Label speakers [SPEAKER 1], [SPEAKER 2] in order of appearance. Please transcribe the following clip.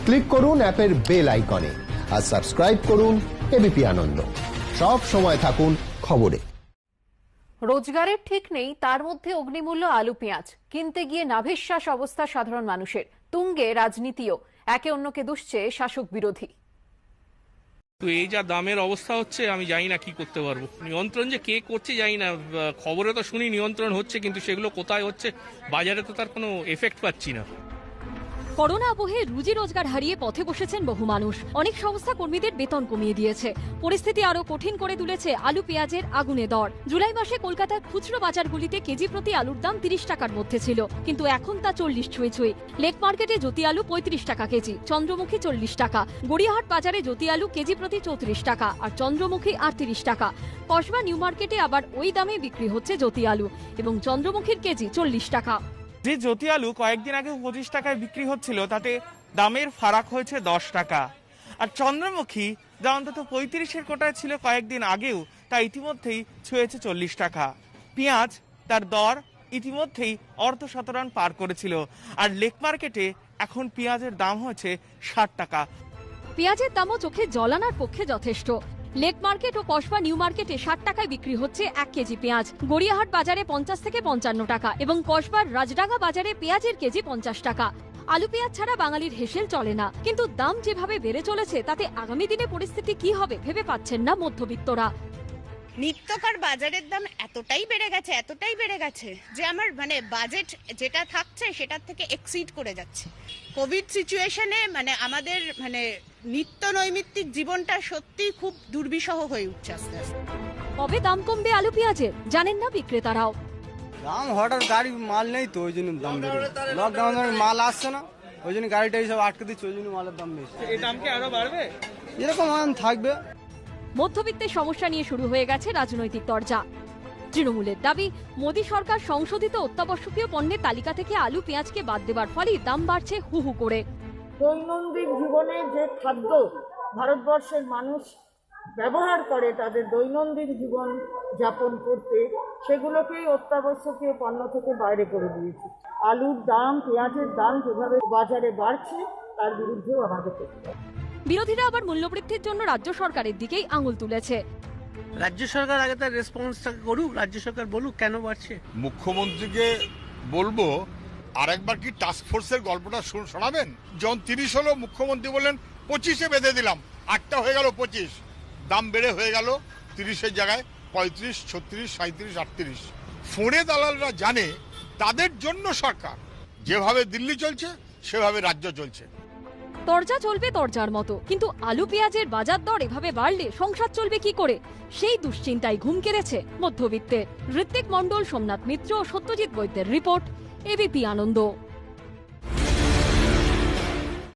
[SPEAKER 1] Click করুন অ্যাপের bell আইকনে আর সাবস্ক্রাইব করুন এবিপি আনন্দ। সব সময় থাকুন খবরে।
[SPEAKER 2] রোজগারের ঠিক নেই, তার মধ্যে অগ্নিমূল্য আলু পেঁয়াজ কিনতে গিয়ে নাভিশ্বাস অবস্থা সাধারণ মানুষের। তুঙ্গে রাজনীতিও, একে অন্যকে দুষছে শাসক বিরোধী।
[SPEAKER 3] তো এই যা দামের অবস্থা হচ্ছে, আমি জানি না কি করতে পারবো। নিয়ন্ত্রণ যে কে করছে জানি না, খবরে তো শুনি নিয়ন্ত্রণ হচ্ছে, কিন্তু সেগুলো কোথায় হচ্ছে বাজারে তো তার কোনো এফেক্ট পাচ্ছি না।
[SPEAKER 4] করোনা আবহে রুজি রোজগার হারিয়ে পথে বসেছেন বহু মানুষ। অনেক সংস্থা কর্মীদের বেতন কমিয়ে দিয়েছে। পরিস্থিতি আরো কঠিন করে তুলেছে আলু পেঁয়াজের আগুনে দর। জুলাই মাসে কলকাতার খুচরো বাজারগুলিতে কেজি প্রতি আলুর দাম 30 টাকার মধ্যে ছিল, কিন্তু এখন তা 40 ছুঁয়ে। লেক মার্কেটে জ্যোতি আলু 35 টাকা কেজি, চন্দ্রমুখী 40 টাকা। গড়িয়াহাট বাজারে জ্যোতি আলু কেজি প্রতি 34 টাকা আর চন্দ্রমুখী 38 টাকা। কসবা নিউ মার্কেটে আবার ওই দামে বিক্রি হচ্ছে জ্যোতি আলু এবং চন্দ্রমুখীর কেজি 40 টাকা।
[SPEAKER 5] যে জ্যোতি আলু কয়েকদিন আগে 25 টাকায় বিক্রি হচ্ছিল, তাতে দামের ফারাক হয়েছে 10 টাকা। আর চন্দ্রমুখী যা অন্তত 35-এর কোটায় ছিল কয়েকদিন আগেও, তা ইতিমধ্যেই ছুঁয়েছে 40 টাকা। পেঁয়াজ তার দর ইতিমধ্যেই অর্ধশতরান পার করেছিল। আর লেক মার্কেটে এখন পেঁয়াজের দাম হয়েছে 60 টাকা।
[SPEAKER 4] পেঁয়াজের দামও চোখে জল আনার পক্ষে যথেষ্ট। লেক মার্কেট ও কসবা নিউ মার্কেটে 60 টাকায় বিক্রি হচ্ছে 1 কেজি পেঁয়াজ। গড়িয়াহাট বাজারে 50 থেকে 55 টাকা এবং কসবার রাজডাঙ্গা বাজারে পেঁয়াজের কেজি 50 টাকা। আলু পেঁয়াজ ছাড়া বাঙালির হেসেল চলে না, কিন্তু দাম যেভাবে বেড়ে চলেছে তাতে আগামী দিনে পরিস্থিতি কি হবে ভেবে পাচ্ছেন না মধ্যবিত্তরা।
[SPEAKER 6] নিত্যকার বাজারের দাম এতটাই বেড়ে গেছে যে আমার বাজেট যেটা থাকছে সেটার থেকে এক্সিড করে যাচ্ছে। কোভিড সিচুয়েশনে আমাদের নিত্য নৈমিত্তিক জীবনটা সত্যি খুব দুর্বিষহ হয়ে উঠছে আস্তে আস্তে।
[SPEAKER 4] কবে দাম কমবে আলু পেঁয়াজের জানেন না বিক্রেতারাও।
[SPEAKER 7] দাম হঠাৎ গাড়ি মাল নেই তো ওই জন্য দাম বেড়ে। লকডাউনের মাল আসছে না, ওই জন্য গাড়িটাই সব আটকে দিচ্ছে, ওই জন্য মালের দাম বেশি।
[SPEAKER 5] এই দাম কি আরো বাড়বে?
[SPEAKER 7] এরকম থাকবে।
[SPEAKER 4] মধ্যবিত্তের সমস্যা নিয়ে শুরু হয়ে গেছে রাজনৈতিক তরজা। তৃণমূলের দাবি, মোদী সরকার সংশোধিত অত্যাবশ্যকীয় পণ্যের তালিকা থেকে আলু পেঁয়াজকে বাদ দেবার ফলে দাম বাড়ছে হু হু করে।
[SPEAKER 8] দৈনন্দিন জীবনে যে খাদ্য ভারতবর্ষের মানুষ ব্যবহার করে তাদের দৈনন্দিন জীবন যাপন করতে, সেগুলোকেই অত্যাবশ্যকীয় পণ্য থেকে বাইরে করে দিয়েছে। আলুর দাম, পেঁয়াজের দাম যেভাবে বাজারে বাড়ছে তার বিরুদ্ধেও আমাদের করতে হবে।
[SPEAKER 4] বিরোধীরা আবার মূল্যবৃদ্ধির জন্য রাজ্য সরকারের দিকেই আঙুল তুলেছে।
[SPEAKER 9] রাজ্য সরকার আগে তার রেসপন্সটা করুক, রাজ্য সরকার বলুক কেন বাড়ছে।
[SPEAKER 10] মুখ্যমন্ত্রীকে বলবো আরেকবার কি টাস্ক ফোর্সের গল্পটা শোনাবেন। যখন 30 হলো, মুখ্যমন্ত্রী বললেন 25-এ বেঁধে দিলাম, 8টা হয়ে গেল 25, দাম বেড়ে হয়ে গেল 30-এর জায়গায় 35, 36, 37, 38। ফোনে দালালরা জানে তাদের জন্য সরকার যেভাবে দিল্লি চলছে সেভাবে রাজ্য চলছে।
[SPEAKER 4] তরজা চলবে তরজার মতো, কিন্তু আলু পেঁয়াজের বাজার দর এভাবে বাড়লে সংসার চলবে কি করে, সেই দুশ্চিন্তায় ঘুম কেড়েছে মধ্যবিত্তে। ঋত্বিক মণ্ডল, সোমনাথ মিত্র ও সত্যজিৎ বৈদ্যের রিপোর্ট, এবিপি আনন্দ।